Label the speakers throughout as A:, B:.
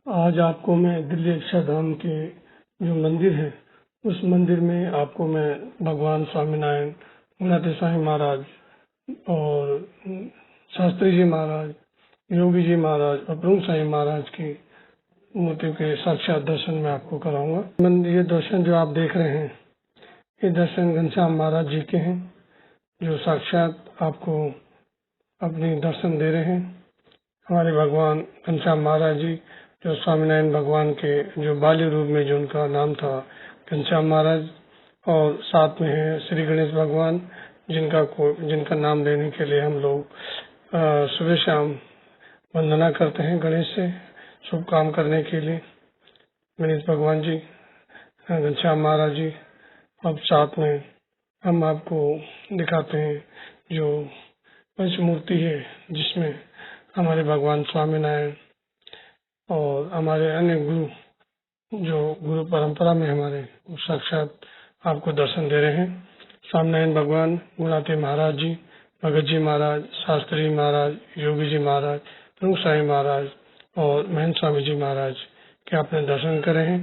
A: आज आपको मैं दिल्ली अक्षरधाम के जो मंदिर है उस मंदिर में आपको मैं भगवान स्वामीनारायण, गुणाती साईं महाराज और शास्त्री जी महाराज, योगी जी महाराज और प्रमुख साईं महाराज की मूर्ति के साक्षात दर्शन मैं आपको कराऊंगा। ये दर्शन जो आप देख रहे हैं ये दर्शन घनश्याम महाराज जी के हैं, जो साक्षात आपको अपनी दर्शन दे रहे हैं। हमारे भगवान घनश्याम महाराज जी जो स्वामीनारायण भगवान के जो बाल्य रूप में जो उनका नाम था घनश्याम महाराज, और साथ में है श्री गणेश भगवान जिनका नाम लेने के लिए हम लोग सुबह शाम वंदना करते हैं गणेश से शुभ काम करने के लिए। गणेश भगवान जी, घनश्याम महाराज जी, अब साथ में हम आपको दिखाते हैं जो पंचमूर्ति है जिसमें हमारे भगवान स्वामीनारायण और हमारे अन्य जो गुरु परंपरा में हमारे साक्षात आपको दर्शन दे रहे हैं। स्वामीनारायण भगवान, गुणाती महाराज जी, भगत जी महाराज, शास्त्री महाराज, योगी जी महाराज, प्रमुख साईं महाराज और महेंद्र स्वामी जी महाराज के आपने दर्शन करे हैं।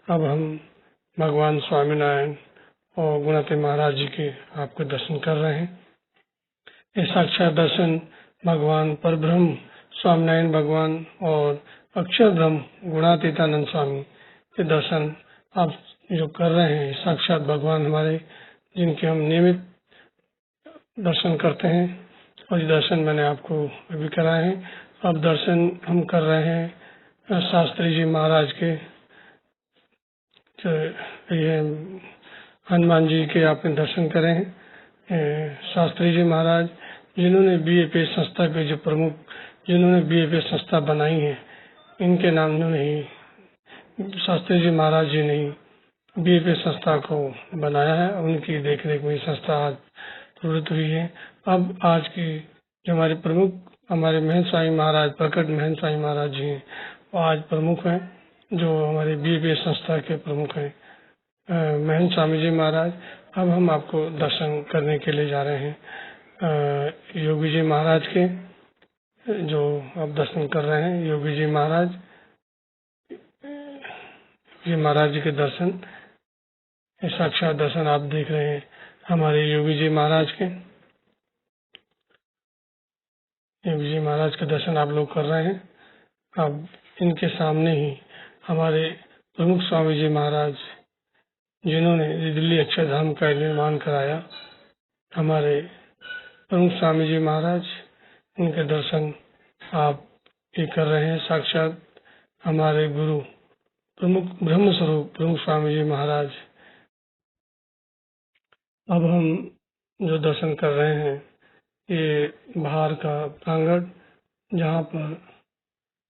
A: अब हम भगवान स्वामीनारायण और गुणाती महाराज जी के आपको दर्शन कर रहे हैं। ये साक्षात दर्शन भगवान परब्रह्म स्वामीनारायण भगवान और अक्षर ब्रह्म गुणातीतानंद स्वामी के दर्शन आप जो कर रहे हैं, साक्षात भगवान हमारे जिनके हम नियमित दर्शन करते हैं, और ये दर्शन मैंने आपको अभी कराए हैं। अब दर्शन हम कर रहे हैं शास्त्री जी महाराज के, ये हनुमान जी के आपने दर्शन करे हैं। शास्त्री जी महाराज जिन्होंने बीएपी संस्था के जो प्रमुख, जिन्होंने बीएपी संस्था बनाई है, इनके नाम नहीं, शास्त्री जी महाराज जी ने बीएपी संस्था को बनाया है, उनकी देखरेख में संस्था आज प्रवृत्त हुई है। अब आज की जो हमारे प्रमुख, हमारे महेंद्र स्वामी महाराज, प्रकट महेंद्र स्वामी महाराज जी हैं, वो आज प्रमुख हैं, जो हमारे बीएपी संस्था के प्रमुख हैं महेंद्र स्वामी जी महाराज। अब हम आपको दर्शन करने के लिए जा रहे हैं योगी जी महाराज के, जो आप दर्शन कर रहे हैं योगी जी महाराज, ये महाराज जी के दर्शन, साक्षात दर्शन आप देख रहे हैं हमारे योगी जी महाराज के। योगी जी महाराज के दर्शन आप लोग कर रहे हैं। अब इनके सामने ही हमारे प्रमुख स्वामी जी महाराज, जिन्होंने दिल्ली अक्षरधाम का निर्माण कराया, हमारे प्रमुख स्वामी जी महाराज, इनके दर्शन आप ये कर रहे हैं। साक्षात हमारे गुरु प्रमुख ब्रह्म स्वरूप प्रमुख स्वामी जी महाराज। अब हम जो दर्शन कर रहे हैं ये बाहर का प्रांगण, जहाँ पर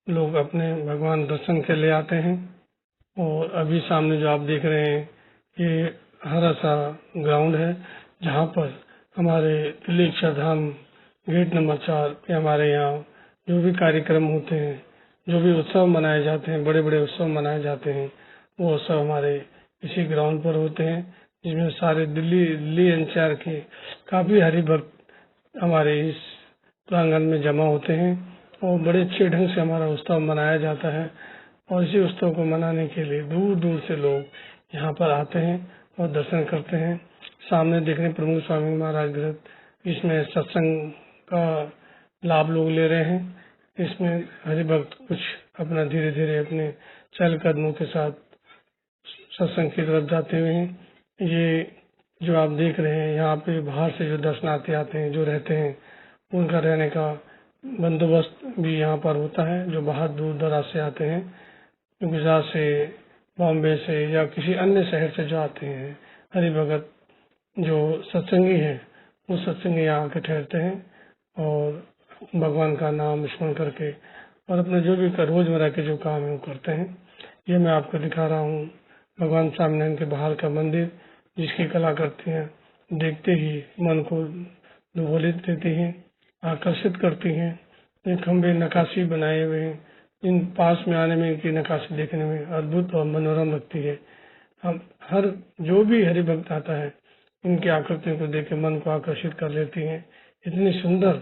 A: लोग अपने भगवान दर्शन के लिए आते हैं, और अभी सामने जो आप देख रहे हैं ये हरा सा ग्राउंड है, जहाँ पर हमारे दिल्ली अक्षरधाम गेट नंबर 4 पे हमारे यहाँ जो भी कार्यक्रम होते हैं, जो भी उत्सव मनाए जाते हैं, बड़े बड़े उत्सव मनाए जाते हैं, वो उत्सव हमारे इसी ग्राउंड पर होते हैं, जिसमें सारे दिल्ली एनसीआर के काफी हरिभक्त हमारे इस प्रांगण में जमा होते हैं, और बड़े अच्छे ढंग से हमारा उत्सव मनाया जाता है। और इसी उत्सव को मनाने के लिए दूर दूर से लोग यहाँ पर आते हैं और दर्शन करते हैं। सामने देखने प्रमुख स्वामी महाराज ग्रंथ, इसमें सत्संग का लाभ लोग ले रहे हैं। इसमें हरिभक्त कुछ अपना धीरे धीरे अपने चल कदमों के साथ सत्संग की तरफ जाते हुए हैं। ये जो आप देख रहे हैं यहाँ पे बाहर से जो दर्शनार्थी आते हैं, जो रहते हैं, उनका रहने का बंदोबस्त भी यहाँ पर होता है। जो बाहर दूर दराज से आते हैं, गुजरात से, बॉम्बे से या किसी अन्य शहर से जो आते हैं हरिभगत जो सत्संगी हैं, वो सत्संगी यहाँ आके ठहरते हैं और भगवान का नाम स्मरण करके और अपने जो भी रोजमर्रा के जो काम है वो करते हैं। ये मैं आपको दिखा रहा हूँ भगवान स्वामीनारायण के बाहर का मंदिर, जिसकी कलाकृतियाँ देखते ही मन को डुबोलित देती हैं, आकर्षित करती हैं। ये खंभे नक्काशी बनाए हुए हैं, इन पास में आने में इनकी नक्काशी देखने में अद्भुत और मनोरम लगती है। हम हर जो भी हरिभक्त आता है, इनकी आकृतियों को देख के मन को आकर्षित कर लेती हैं। इतनी सुंदर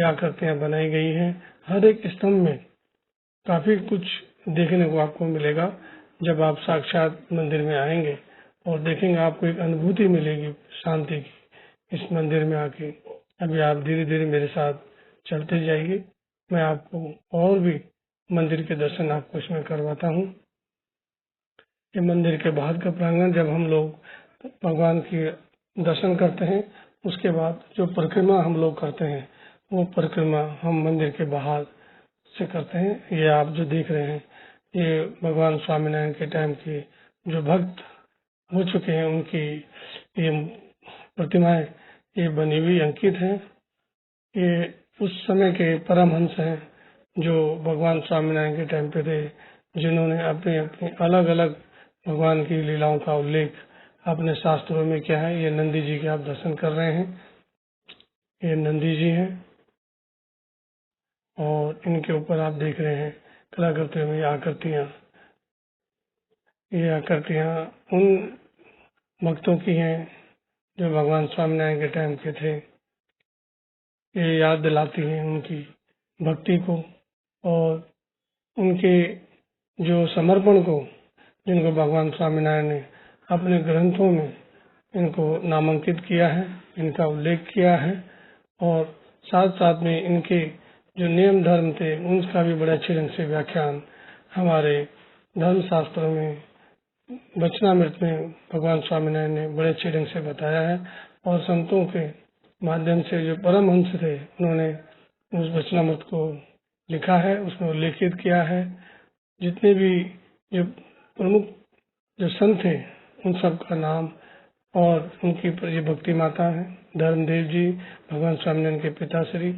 A: आकृतियां बनाई गई हैं, हर एक स्तंभ में काफी कुछ देखने को आपको मिलेगा जब आप साक्षात मंदिर में आएंगे और देखेंगे। आपको एक अनुभूति मिलेगी शांति की इस मंदिर में आके। अभी आप धीरे धीरे मेरे साथ चलते जाइए, मैं आपको और भी मंदिर के दर्शन आपको इसमें करवाता हूँ। ये मंदिर के बाहर का प्रांगण, जब हम लोग भगवान की दर्शन करते हैं उसके बाद जो परिक्रमा हम लोग करते हैं वो परिक्रमा हम मंदिर के बाहर से करते हैं। ये आप जो देख रहे हैं ये भगवान स्वामीनारायण के टाइम के जो भक्त हो चुके हैं उनकी ये प्रतिमाएं ये बनी हुई अंकित हैं। ये उस समय के परमहंस हैं जो भगवान स्वामीनारायण के टाइम पे थे, जिन्होंने अपने अपने अलग अलग भगवान की लीलाओं का उल्लेख अपने शास्त्रों में किया है। ये नंदी जी के आप दर्शन कर रहे हैं, ये नंदी जी हैं और इनके ऊपर आप देख रहे हैं कला करते हुए आकृतियां। ये आकृतियां उन भक्तों की हैं जो भगवान स्वामीनारायण के टाइम के थे। ये याद दिलाती हैं उनकी भक्ति को और उनके जो समर्पण को, जिनको भगवान स्वामीनारायण ने अपने ग्रंथों में इनको नामांकित किया है, इनका उल्लेख किया है और साथ साथ में इनके जो नियम धर्म थे उनका भी बड़े अच्छे ढंग से व्याख्यान हमारे धर्म शास्त्रों में वचनामृत में भगवान स्वामीनारायण ने बड़े अच्छे ढंग से बताया है। और संतों के माध्यम से जो परमहंस थे उन्होंने उस वचनामृत को लिखा है, उसमें उल्लेखित किया है। जितने भी जो प्रमुख जो संत हैं उन सब का नाम और उनकी जो भक्ति माता है धर्मदेव जी, भगवान स्वामीनारायण के पिताश्री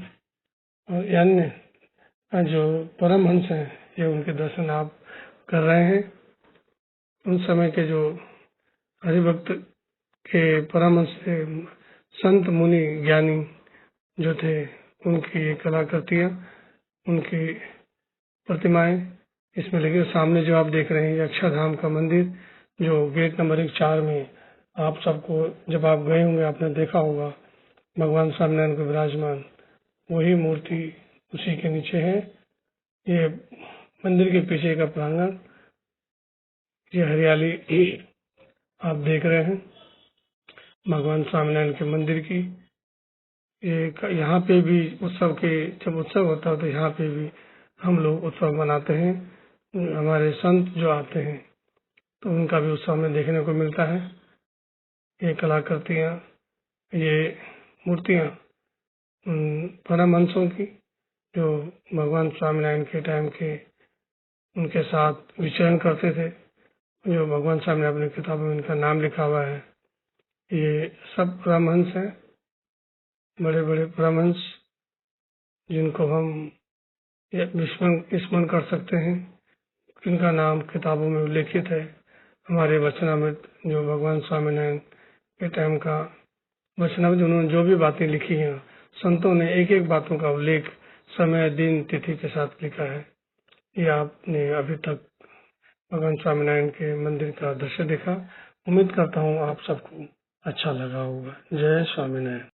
A: और अन्य जो परमहंस हैं ये उनके दर्शन आप कर रहे हैं। उन समय के जो हरिभक्त के परमहंस थे, संत मुनि ज्ञानी जो थे, उनकी कलाकृतियां, उनकी प्रतिमाएं इसमें लगी। सामने जो आप देख रहे हैं ये अक्षरधाम का मंदिर जो गेट नंबर 4 में आप सबको जब आप गए होंगे आपने देखा होगा भगवान स्वामीनारायण को विराजमान, वही मूर्ति उसी के नीचे है। ये मंदिर के पीछे का प्रांगण, ये हरियाली आप देख रहे हैं भगवान स्वामीनारायण के मंदिर की। ये यहाँ पे भी उत्सव के जब उत्सव होता है तो यहाँ पे भी हम लोग उत्सव मनाते हैं। हमारे संत जो आते हैं तो उनका भी उत्सव में देखने को मिलता है। ये कलाकृतियाँ, ये मूर्तियाँ परमहंसों की जो भगवान स्वामीनारायण के टाइम के उनके साथ विचरण करते थे, जो भगवान स्वामीनारायण अपनी किताबों में इनका नाम लिखा हुआ है। ये सब परमहंस हैं, बड़े बड़े परमहंस जिनको हम स्मरण कर सकते हैं, इनका नाम किताबों में उल्लेखित है। हमारे वचनामृत जो भगवान स्वामीनारायण के टाइम का वचनामृत, उन्होंने जो भी बातें लिखी हैं संतों ने एक एक बातों का उल्लेख समय दिन तिथि के साथ लिखा है। ये आपने अभी तक भगवान स्वामीनारायण के मंदिर का दृश्य देखा। उम्मीद करता हूँ आप सबको अच्छा लगा होगा। जय स्वामीनारायण।